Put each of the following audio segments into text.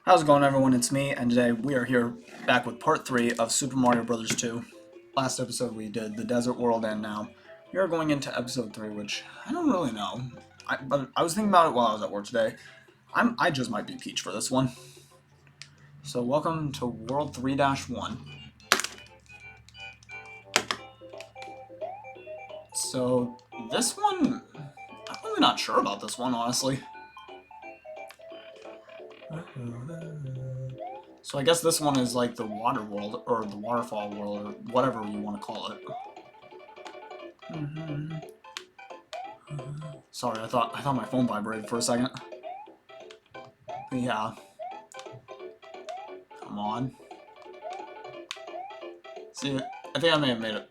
How's it going, everyone? It's me, and today we are here back with part 3 of Super Mario Bros. 2. Last episode we did the desert world, and now we are going into episode 3, which I don't really know. But I was thinking about it while I was at work today. I just might be Peach for this one. So welcome to World 3-1. So this one, I'm really not sure about this one, honestly. So I guess this one is like the water world, or the waterfall world, or whatever you want to call it. Sorry, I thought my phone vibrated for a second. But yeah. Come on. See, I think I may have made it.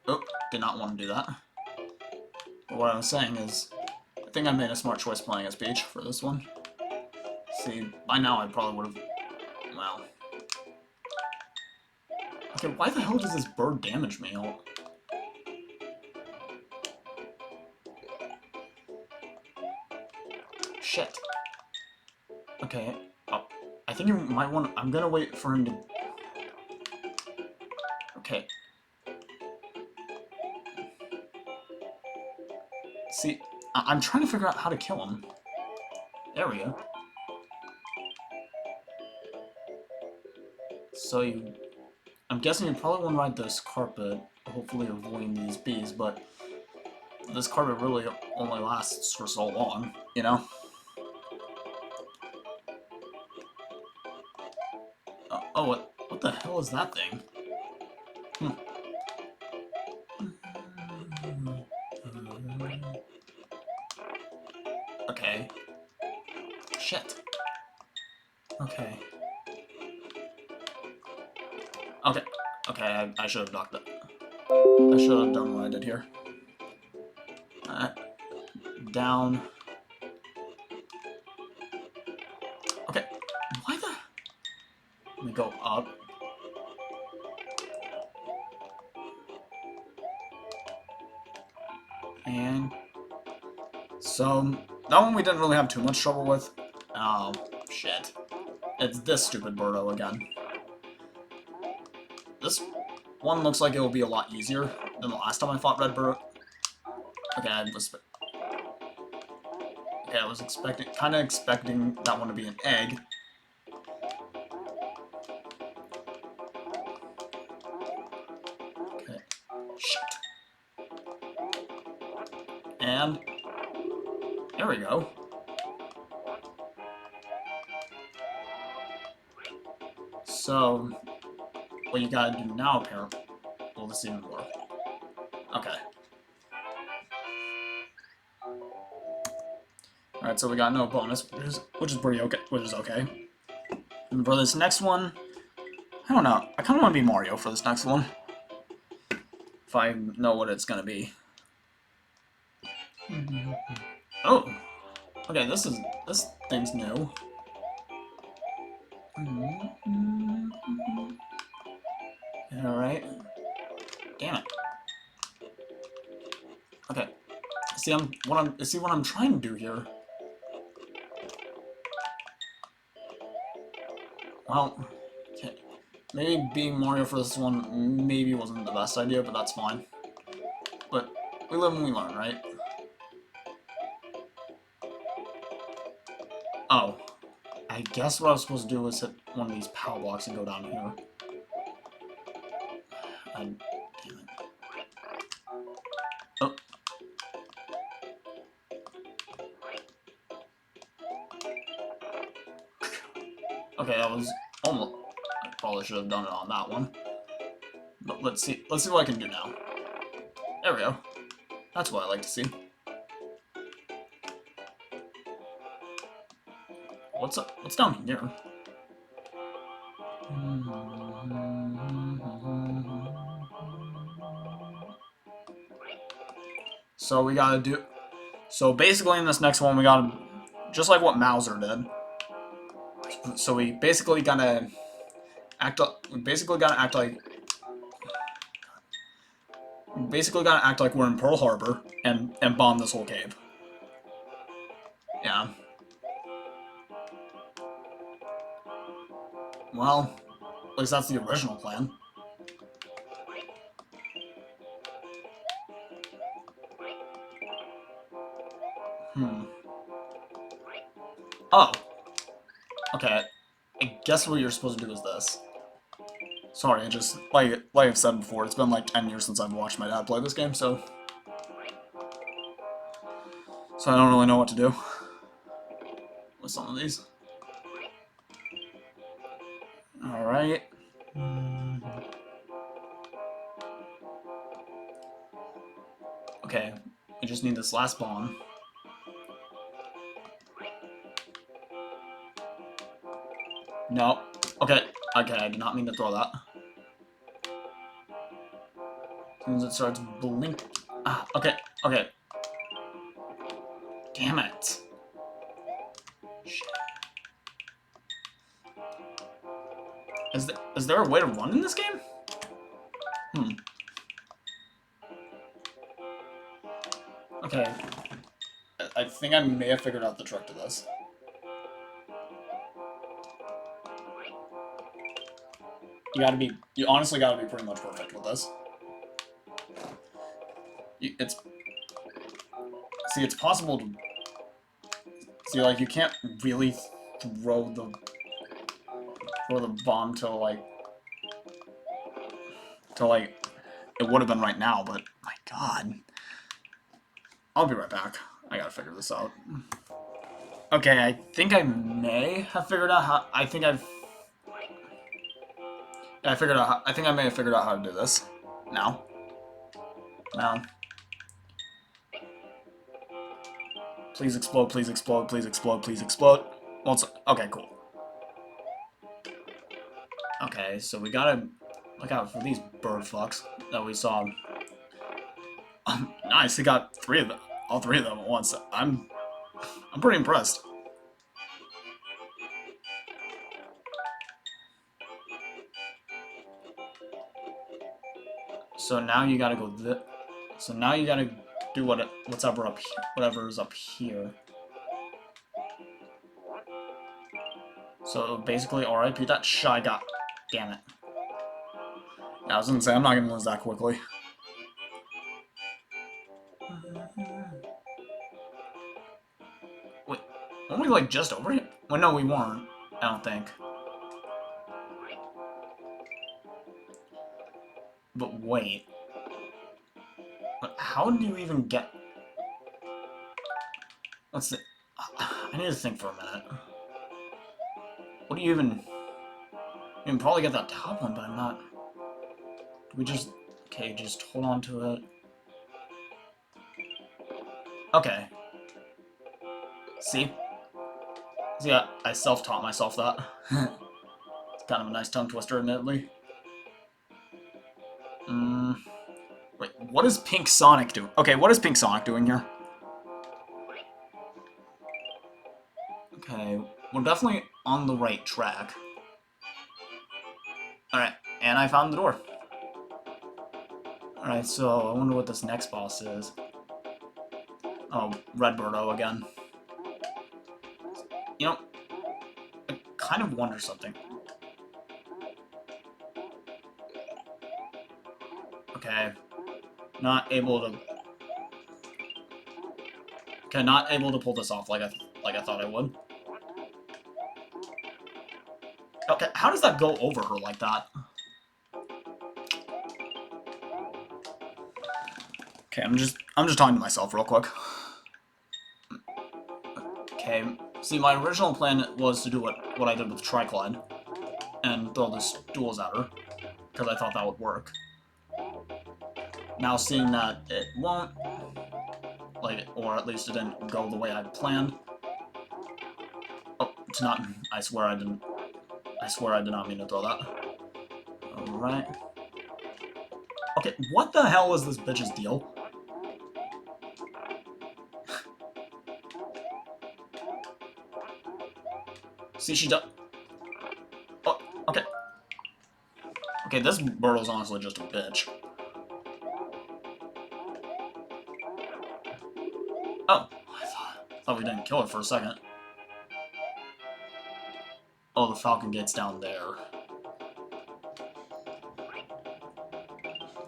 Oh, did not want to do that. But what I was saying is, I think I made a smart choice playing as Peach for this one. See, by now I probably would have. Well. Okay, why the hell does this bird damage me? Shit. Okay. Oh, I think you might want. I'm gonna wait for him to. Okay. See, I'm trying to figure out how to kill him. There we go. So I'm guessing you probably want to ride this carpet, hopefully avoiding these bees, but this carpet really only lasts for so long, you know? Oh, what the hell is that thing? Okay. Shit. Okay. Okay, I should have knocked it. I should have done what I did here. Down. Okay, why the... Let me go up. And... So, that one we didn't really have too much trouble with. Oh, shit. It's this stupid birdo again. This one looks like it will be a lot easier than the last time I fought Red Bird. Okay, I was kind of expecting that one to be an egg. Okay, shit. And there we go. So, what you gotta do now, apparently. Well, this even more. Okay. Alright, so we got no bonus, which is pretty okay. Which is okay. And for this next one, I don't know. I kind of want to be Mario for this next one. If I know what it's gonna be. Oh. Okay, this thing's new. Alright. Damn it. Okay. See what I'm trying to do here. Well, okay. Maybe being Mario for this one maybe wasn't the best idea, but that's fine. But we live and we learn, right? Oh. I guess what I was supposed to do was hit one of these power blocks and go down here. Damn it. Oh. Okay, that was almost... I probably should have done it on that one. But let's see what I can do now. There we go. That's what I like to see. What's up? What's down here? So we gotta do... So basically in this next one we gotta... Just like what Mauser did. So we basically gotta act like we're in Pearl Harbor and bomb this whole cave. Yeah. Well, at least that's the original plan. Hmm. Oh. Okay. I guess what you're supposed to do is this. Sorry, I just, like I've said before, it's been like 10 years since I've watched my dad play this game, so I don't really know what to do with some of these. Alright. Okay, I just need this last bomb. No. Okay, okay, I did not mean to throw that. As soon as it starts blinking. Ah, okay, okay. Damn it. Shit. Is there a way to run in this game? Hmm. Okay. I think I may have figured out the trick to this. You honestly gotta be pretty much perfect with this. It's possible to, see, like, you can't really throw the bomb till like, it would have been right now, but my god. I'll be right back. I gotta figure this out. Okay, I think I may have figured out how, I think I may have figured out how to do this. Now. Now. Please explode, please explode, please explode, please explode. Well, okay, cool. Okay, so we gotta look out for these bird fucks that we saw. Nice, he got all three of them at once. I'm pretty impressed. So now you gotta go so now you gotta do whatever is up here. So basically, RIP that shy guy. Damn it. Yeah, I was gonna say I'm not gonna lose that quickly. Wait, weren't we like just over here? Well, no, we weren't. I don't think. But wait. But how do you even get? Let's see. I need to think for a minute. What do you even? You can probably get that top one, but I'm not. Do we just? Okay, just hold on to it. Okay. See? See, I self-taught myself that. It's kind of a nice tongue twister, admittedly. Wait, what is Pink Sonic doing? Okay, what is Pink Sonic doing here? Okay, we're definitely on the right track. Alright, and I found the door. Alright, so I wonder what this next boss is. Oh, Red Birdo again. You know, I kind of wonder something. Okay, not able to. Okay, not able to pull this off like I thought I would. Okay, how does that go over her like that? Okay, I'm just talking to myself real quick. Okay, see, my original plan was to do what I did with Triclide and throw the stools at her, because I thought that would work. Now seeing that it won't, like, or at least it didn't go the way I planned. Oh, it's not. I swear I didn't. I swear I did not mean to throw that. Alright. Okay, what the hell is this bitch's deal? See, she does. Oh, okay. Okay, this Birdo's honestly just a bitch. Oh, I thought we didn't kill her for a second. Oh, the Falcon Gate's down there.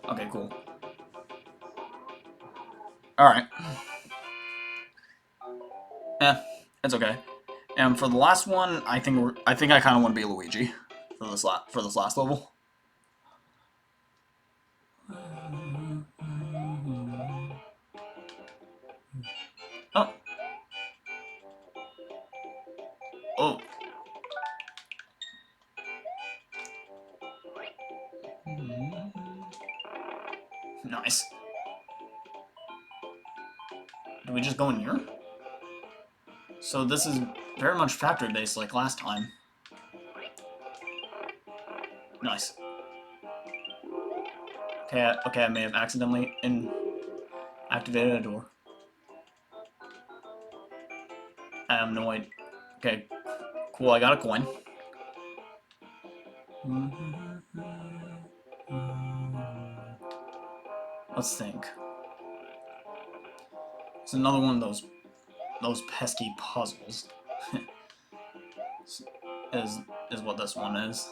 Okay, cool. Alright. It's okay. And for the last one, I think I kind of want to be Luigi for this last level. Oh. Oh. Nice. Do we just go in here? So this is very much factory-based like last time. Nice. Okay, I may have accidentally activated a door. I have no idea. Okay, cool, I got a coin. Let's think. It's another one of those pesky puzzles. is what this one is.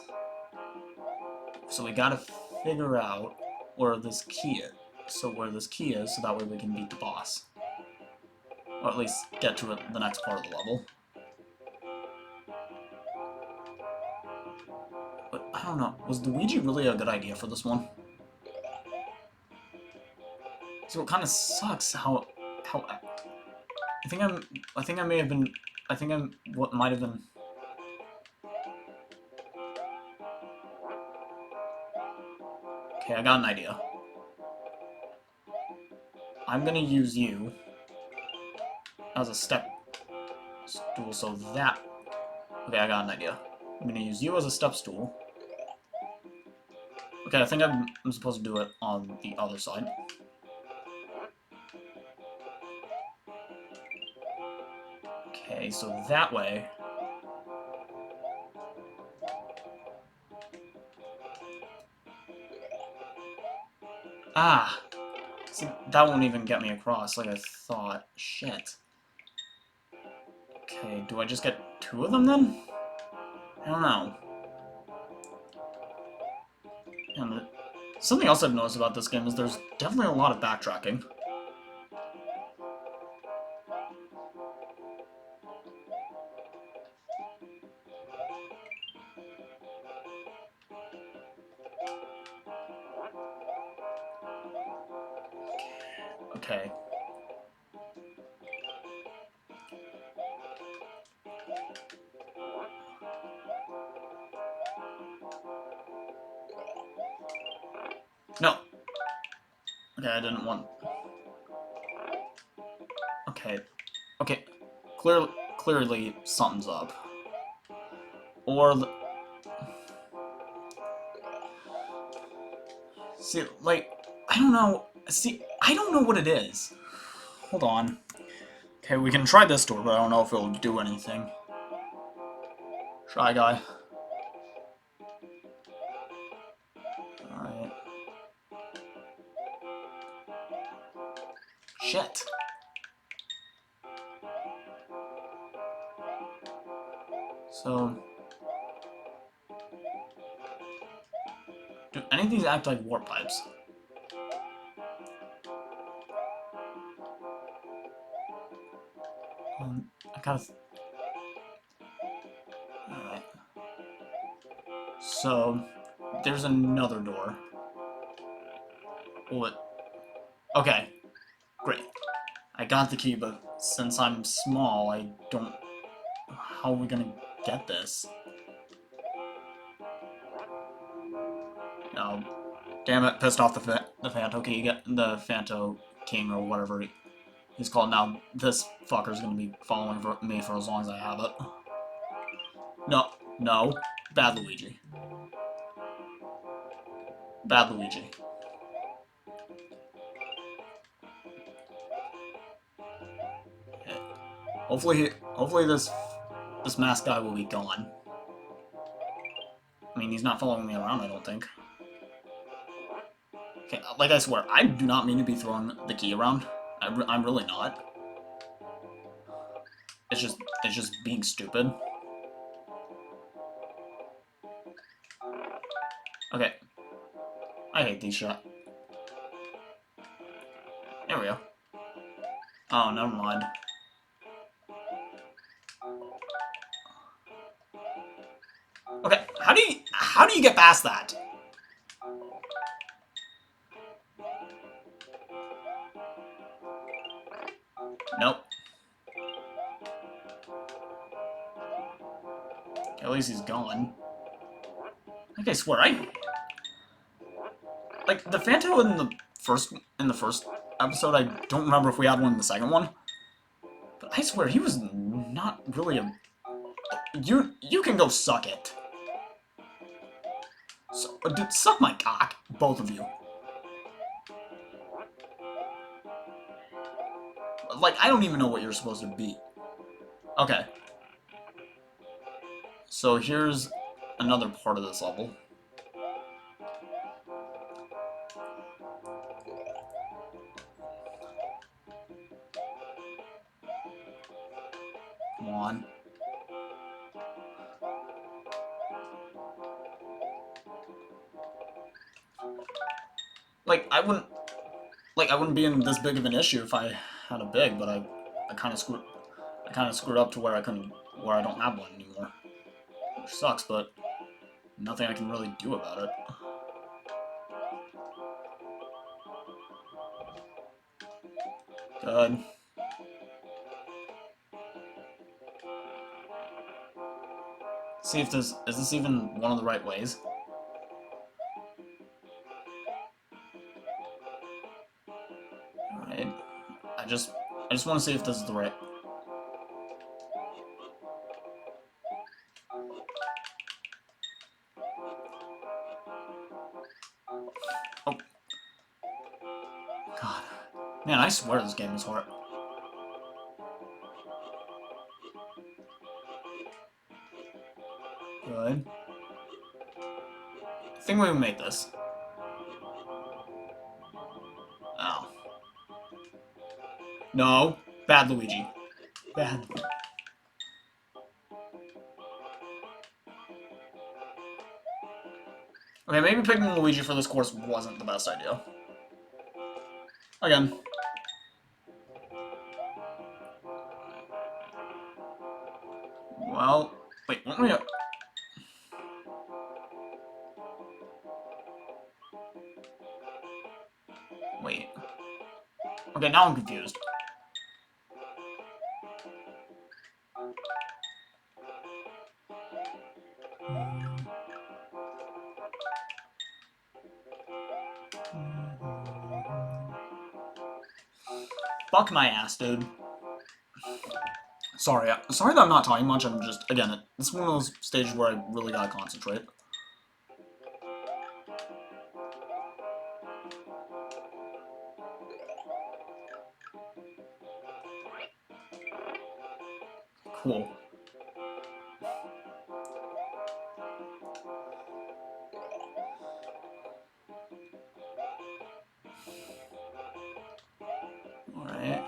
So we gotta figure out where this key is. So that way we can beat the boss. Or at least get to the next part of the level. But I don't know, was Luigi really a good idea for this one? So it kind of sucks how I think I may have been what might have been. Okay, I got an idea. I'm gonna use you as a step stool so that... Okay, I got an idea. I'm gonna use you as a step stool. Okay, I think I'm supposed to do it on the other side. Okay, so that way... Ah! See, that won't even get me across like I thought. Shit. Okay, do I just get 2 of them then? I don't know. And something else I've noticed about this game is there's definitely a lot of backtracking. Okay. No! Okay, I didn't want... Okay. Okay. Clearly something's up. Or... See, like... I don't know... See, I don't know what it is. Hold on. Okay, we can try this door, but I don't know if it'll do anything. Shy guy. Alright. Shit. So... Do any of these act like warp pipes? I gotta... Alright. So... There's another door. What? Okay. Great. I got the key, but since I'm small, I don't... How are we gonna get this? Oh, damn it! Pissed off the Phanto King, the Phanto King or whatever he's called now. This fucker's gonna be following me for as long as I have it. No, no, bad Luigi. Bad Luigi. Okay. Hopefully this masked guy will be gone. I mean, he's not following me around, I don't think. Okay, like I swear, I do not mean to be throwing the key around. I'm really not. It's just being stupid. Okay. I hate these shots. There we go. Oh, never mind. Okay, how do you get past that? Nope. At least he's gone. Like I swear, like the Phantom in the first episode. I don't remember if we had one in the second one, but I swear he was not really a. You can go suck it. So, dude, suck my cock, both of you. Like I don't even know what you're supposed to be. Okay. So here's another part of this level. Come on. Like I wouldn't be in this big of an issue if I had a big, but I kind of screwed up to where I don't have one anymore. Which sucks, but nothing I can really do about it. Good. See if is this even one of the right ways? Alright. I just want to see if this is the right. Oh. God. Man, I swear this game is hard. Good. I think we can make this. Oh. No. Bad Luigi. Bad. Okay, maybe picking Luigi for this course wasn't the best idea. Again. Well, wait, weren't we... Wait. Okay, now I'm confused. Fuck my ass, dude. Sorry that I'm not talking much, I'm just, again, it's one of those stages where I really gotta concentrate. Cool. Alright.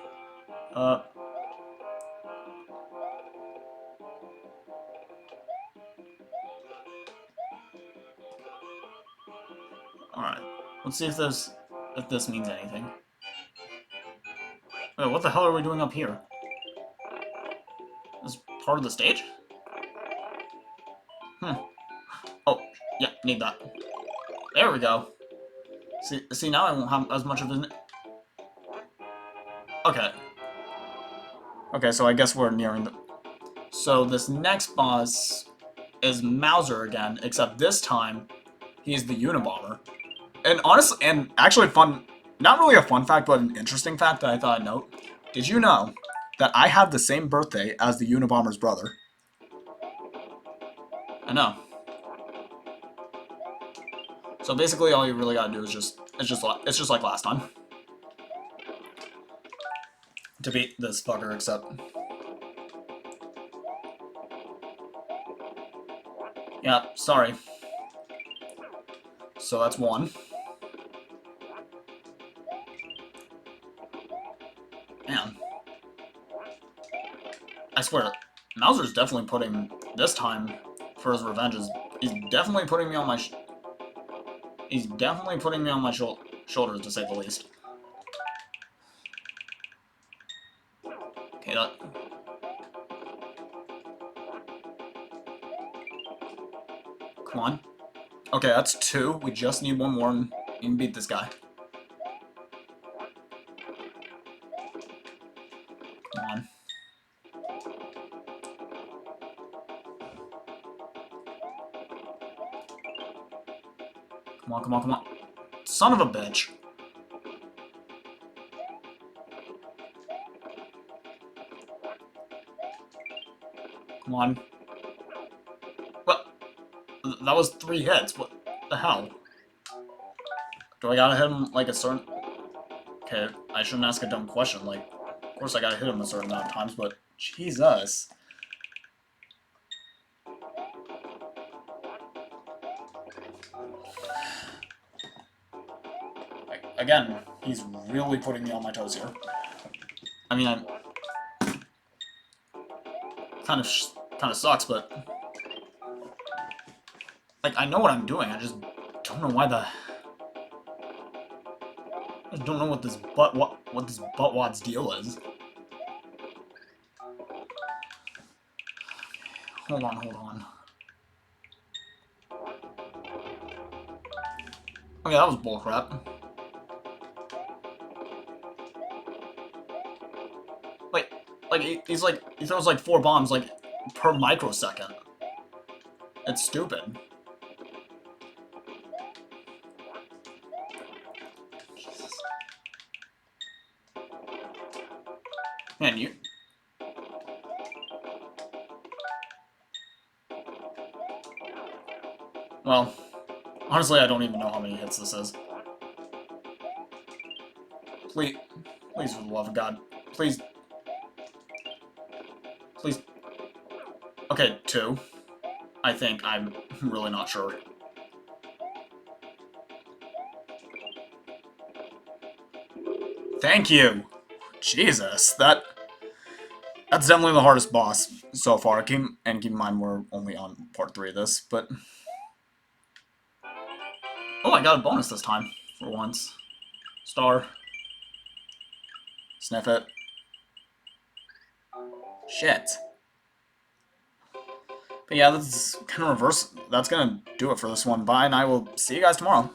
Alright. Let's see if this means anything. Wait, what the hell are we doing up here? This is part of the stage? Oh, yeah, need that. There we go. See, now I won't have as much of an... Okay. Okay, so I guess we're nearing the... So this next boss is Mauser again, except this time, he's the Unabomber. And honestly, and actually fun... Not really a fun fact, but an interesting fact that I thought I'd note. Did you know that I have the same birthday as the Unabomber's brother? I know. So basically, all you really gotta do is it's just like last time. To beat this fucker, except... Yeah, sorry. So that's one. Man. I swear, Mauser's definitely putting, this time, for his revenge, he's definitely putting me on my He's definitely putting me on my shoulders, to say the least. Okay, that... Come on. Okay, that's 2. We just need 1 more and you can beat this guy. Come on. Come on, come on, come on. Son of a bitch. Come on. What? That was 3 hits. What the hell? Do I gotta hit him like a certain... Okay, I shouldn't ask a dumb question. Like, of course I gotta hit him a certain amount of times, but Jesus. Again, he's really putting me on my toes here. I mean, I'm kind of sucks, but like I know what I'm doing. I just don't know why the. I just don't know what this buttwad's deal is. Hold on, hold on. Okay, that was bullcrap. Like he throws like 4 bombs like per microsecond. It's stupid. Jesus. Man, you. Well, honestly, I don't even know how many hits this is. Please, please, for the love of God, please. Please. Okay, 2. I think. I'm really not sure. Thank you! Jesus, that's definitely the hardest boss so far. Keep in mind we're only on part 3 of this, but... Oh, I got a bonus this time, for once. Star. Sniff it. Shit. But yeah, that's kind of reverse. That's gonna do it for this one. Bye, and I will see you guys tomorrow.